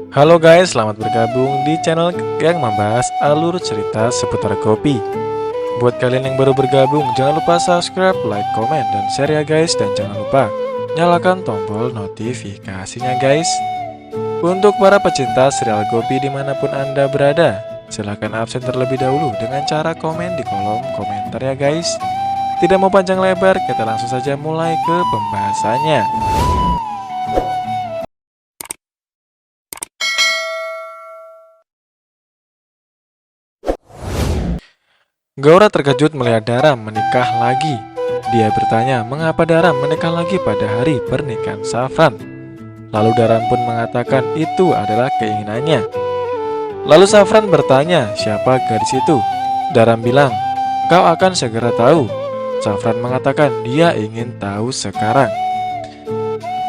Halo guys, selamat bergabung di channel yang membahas alur cerita seputar Gopi. Buat kalian yang baru bergabung, jangan lupa subscribe, like, komen, dan share ya guys. Dan jangan lupa nyalakan tombol notifikasinya guys. Untuk para pecinta serial Gopi dimanapun Anda berada, silahkan absen terlebih dahulu dengan cara komen di kolom komentar ya guys. Tidak mau panjang lebar, kita langsung saja mulai ke pembahasannya. Gaura terkejut melihat Daram menikah lagi. Dia bertanya mengapa Daram menikah lagi pada hari pernikahan Safran. Lalu Daram pun mengatakan itu adalah keinginannya. Lalu Safran bertanya siapa gadis itu. Daram bilang, kau akan segera tahu. Safran mengatakan dia ingin tahu sekarang.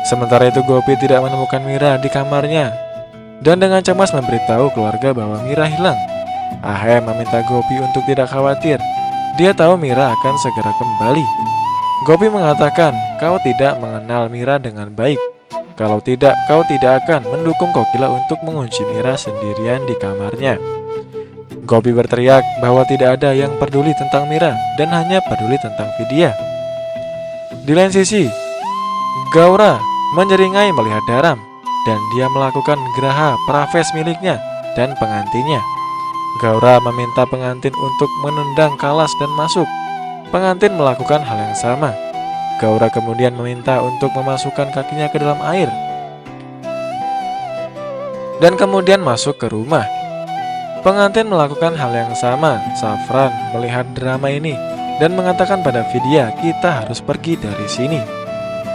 Sementara itu Gopi tidak menemukan Mira di kamarnya dan dengan cemas memberitahu keluarga bahwa Mira hilang. Ahem meminta Gopi untuk tidak khawatir. Dia tahu Mira akan segera kembali. Gopi mengatakan, kau tidak mengenal Mira dengan baik. Kalau tidak, kau tidak akan mendukung Kokila untuk mengunci Mira sendirian di kamarnya. Gopi berteriak bahwa tidak ada yang peduli tentang Mira dan hanya peduli tentang Vidya. Di lain sisi, Gaura menyeringai melihat Daram dan dia melakukan geraha praves miliknya dan pengantinnya. Gaura meminta pengantin untuk menendang Kalas dan masuk. Pengantin melakukan hal yang sama. Gaura kemudian meminta untuk memasukkan kakinya ke dalam air dan kemudian masuk ke rumah. Pengantin melakukan hal yang sama. Safran melihat drama ini dan mengatakan pada Vidya, kita harus pergi dari sini.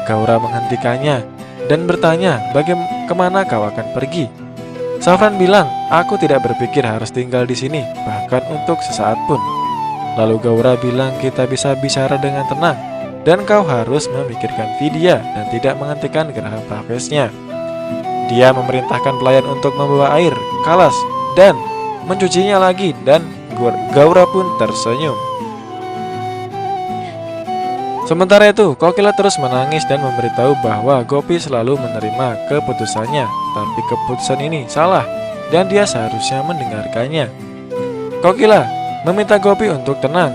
Gaura menghentikannya dan bertanya, bagaimana kau akan pergi? Safran bilang, aku tidak berpikir harus tinggal di sini, bahkan untuk sesaat pun. Lalu Gaura bilang kita bisa bicara dengan tenang, dan kau harus memikirkan Vidya dan tidak menghentikan geraha pravesnya. Dia memerintahkan pelayan untuk membawa air, Kalas, dan mencucinya lagi, dan Gaura pun tersenyum. Sementara itu, Kokila terus menangis dan memberitahu bahwa Gopi selalu menerima keputusannya, tapi keputusan ini salah dan dia seharusnya mendengarkannya. Kokila meminta Gopi untuk tenang.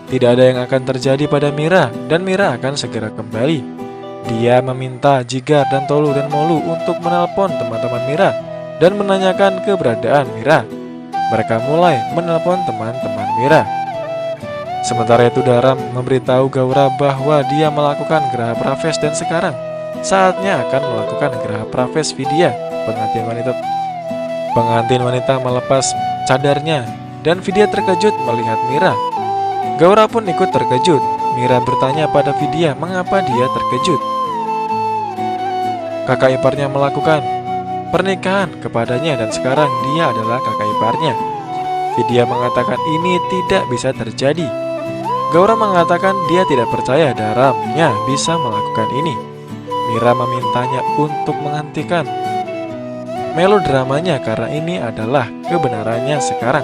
Tidak ada yang akan terjadi pada Mira dan Mira akan segera kembali. Dia meminta Jigar dan Tolu dan Molu untuk menelpon teman-teman Mira dan menanyakan keberadaan Mira. Mereka mulai menelpon teman-teman Mira. Sementara itu Daram memberitahu Gaura bahwa dia melakukan geraha praves dan sekarang saatnya akan melakukan geraha praves Vidya. Pengantin wanita melepas cadarnya dan Vidya terkejut melihat Mira. Gaura pun ikut terkejut. Mira bertanya pada Vidya mengapa dia terkejut. Kakak iparnya melakukan pernikahan kepadanya dan sekarang dia adalah kakak iparnya. Vidya mengatakan ini tidak bisa terjadi. Gaura mengatakan dia tidak percaya Daramnya bisa melakukan ini. Mira memintanya untuk menghentikan melodramanya karena ini adalah kebenarannya sekarang.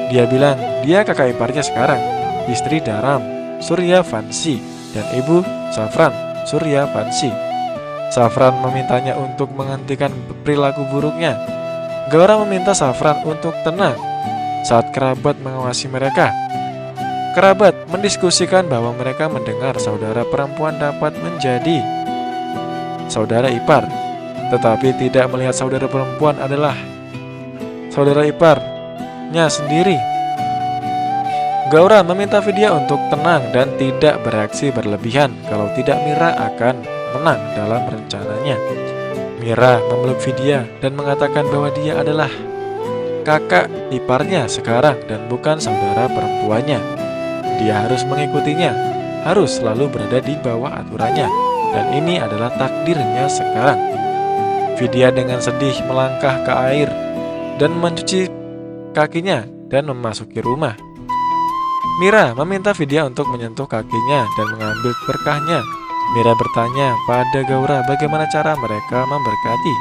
Dia bilang dia kakak iparnya sekarang, istri Daram, Suryavanshi, dan ibu Safran, Suryavanshi. Safran memintanya untuk menghentikan perilaku buruknya. Gaura meminta Safran untuk tenang saat kerabat mengawasi mereka. Kerabat mendiskusikan bahwa mereka mendengar saudara perempuan dapat menjadi saudara ipar, tetapi tidak melihat saudara perempuan adalah saudara iparnya sendiri. Gaura meminta Vidya untuk tenang dan tidak bereaksi berlebihan, kalau tidak Mira akan menang dalam rencananya. Mira memeluk Vidya dan mengatakan bahwa dia adalah kakak iparnya sekarang dan bukan saudara perempuannya. Dia harus mengikutinya, harus selalu berada di bawah aturannya, dan ini adalah takdirnya sekarang. Vidya dengan sedih melangkah ke air dan mencuci kakinya dan memasuki rumah. Mira meminta Vidya untuk menyentuh kakinya dan mengambil berkahnya. Mira bertanya pada Gaura bagaimana cara mereka memberkati.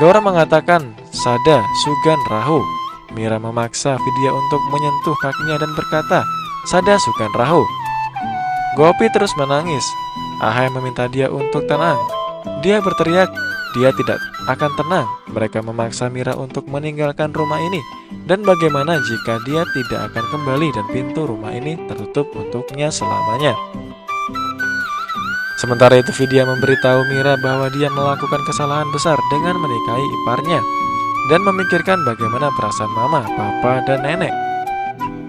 Gaura mengatakan Sada Sugan Rahu. Mira memaksa Vidya untuk menyentuh kakinya dan berkata, Sada Sugan Rahu. Gopi terus menangis. Ahai meminta dia untuk tenang. Dia berteriak, dia tidak akan tenang. Mereka memaksa Mira untuk meninggalkan rumah ini. Dan bagaimana jika dia tidak akan kembali dan pintu rumah ini tertutup untuknya selamanya. Sementara itu Vidya memberitahu Mira bahwa dia melakukan kesalahan besar dengan menikahi iparnya dan memikirkan bagaimana perasaan mama, papa, dan nenek.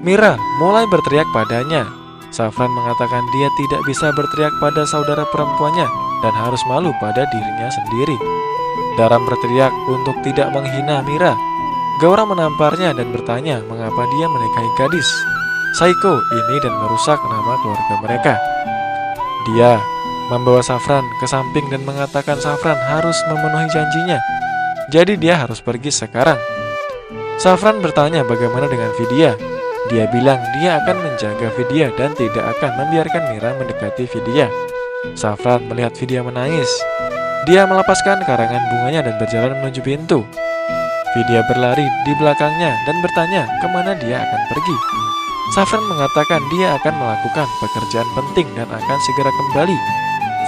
Mira mulai berteriak padanya. Safran mengatakan dia tidak bisa berteriak pada saudara perempuannya dan harus malu pada dirinya sendiri. Daram berteriak untuk tidak menghina Mira. Gaura menamparnya dan bertanya mengapa dia menikahi gadis Saiko ini dan merusak nama keluarga mereka. Dia membawa Safran ke samping dan mengatakan Safran harus memenuhi janjinya. Jadi dia harus pergi sekarang. Safran bertanya bagaimana dengan Vidya. Dia bilang dia akan menjaga Vidya dan tidak akan membiarkan Mira mendekati Vidya. Safran melihat Vidya menangis. Dia melepaskan karangan bunganya dan berjalan menuju pintu. Vidya berlari di belakangnya dan bertanya kemana dia akan pergi. Safran mengatakan dia akan melakukan pekerjaan penting dan akan segera kembali.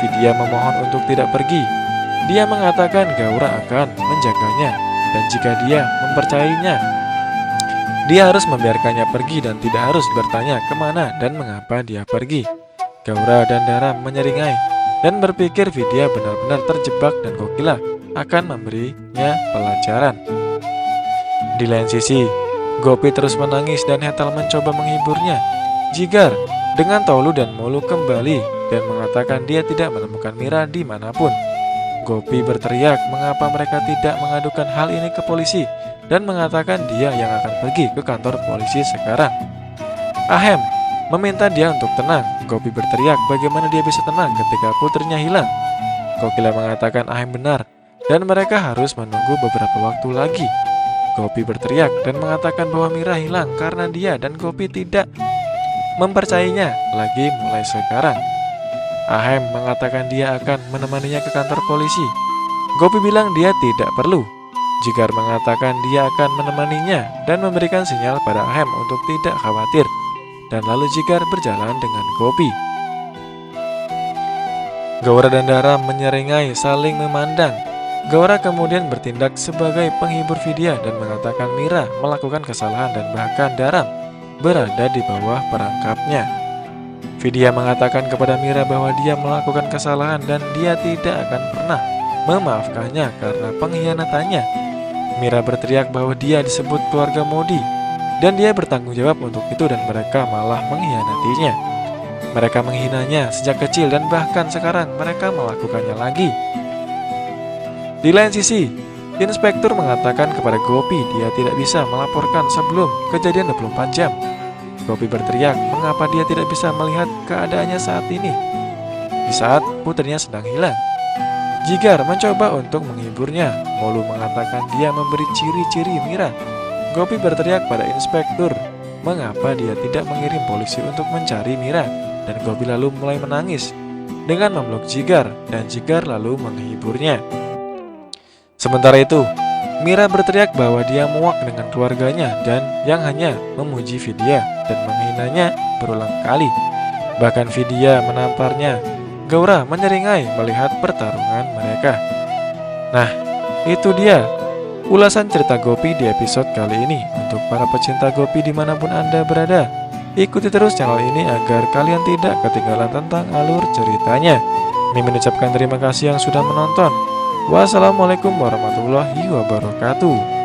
Vidya memohon untuk tidak pergi. Dia mengatakan Gaura akan menjaganya dan jika dia mempercayainya, dia harus membiarkannya pergi dan tidak harus bertanya kemana dan mengapa dia pergi. Gaura dan Daram menyeringai dan berpikir Vidya benar-benar terjebak dan Kokila akan memberinya pelajaran. Di lain sisi, Gopi terus menangis dan Hetal mencoba menghiburnya. Jigar dengan Tolu dan Molu kembali dan mengatakan dia tidak menemukan Mira dimanapun. Gopi berteriak mengapa mereka tidak mengadukan hal ini ke polisi dan mengatakan dia yang akan pergi ke kantor polisi sekarang. Ahem meminta dia untuk tenang. Gopi berteriak bagaimana dia bisa tenang ketika putrinya hilang. Kokila mengatakan Ahem benar dan mereka harus menunggu beberapa waktu lagi. Gopi berteriak dan mengatakan bahwa Mira hilang karena dia dan Gopi tidak mempercayainya lagi mulai sekarang. Ahem mengatakan dia akan menemaninya ke kantor polisi. Gopi bilang dia tidak perlu. Jigar mengatakan dia akan menemaninya dan memberikan sinyal pada Ahem untuk tidak khawatir. Dan lalu Jigar berjalan dengan Gopi. Gaura dan Daram menyeringai saling memandang. Gaura kemudian bertindak sebagai penghibur Vidya dan mengatakan Mira melakukan kesalahan dan bahkan Daram berada di bawah perangkapnya. Vidya mengatakan kepada Mira bahwa dia melakukan kesalahan dan dia tidak akan pernah memaafkannya karena pengkhianatannya. Mira berteriak bahwa dia disebut keluarga Modi dan dia bertanggung jawab untuk itu dan mereka malah mengkhianatinya. Mereka menghinanya sejak kecil dan bahkan sekarang mereka melakukannya lagi. Di lain sisi, inspektur mengatakan kepada Gopi dia tidak bisa melaporkan sebelum kejadian 24 jam. Gopi berteriak mengapa dia tidak bisa melihat keadaannya saat ini, di saat putrinya sedang hilang. Jigar mencoba untuk menghiburnya. Molu mengatakan dia memberi ciri-ciri Mira. Gopi berteriak pada inspektur mengapa dia tidak mengirim polisi untuk mencari Mira. Dan Gopi lalu mulai menangis dengan memeluk Jigar dan Jigar lalu menghiburnya. Sementara itu, Mira berteriak bahwa dia muak dengan keluarganya dan yang hanya memuji Vidya dan menghinanya berulang kali. Bahkan Vidya menamparnya. Gaura menyeringai melihat pertarungan mereka. Nah, itu dia ulasan cerita Gopi di episode kali ini. Untuk para pecinta Gopi dimanapun Anda berada, ikuti terus channel ini agar kalian tidak ketinggalan tentang alur ceritanya. Mimin ucapkan terima kasih yang sudah menonton. Wassalamualaikum warahmatullahi wabarakatuh.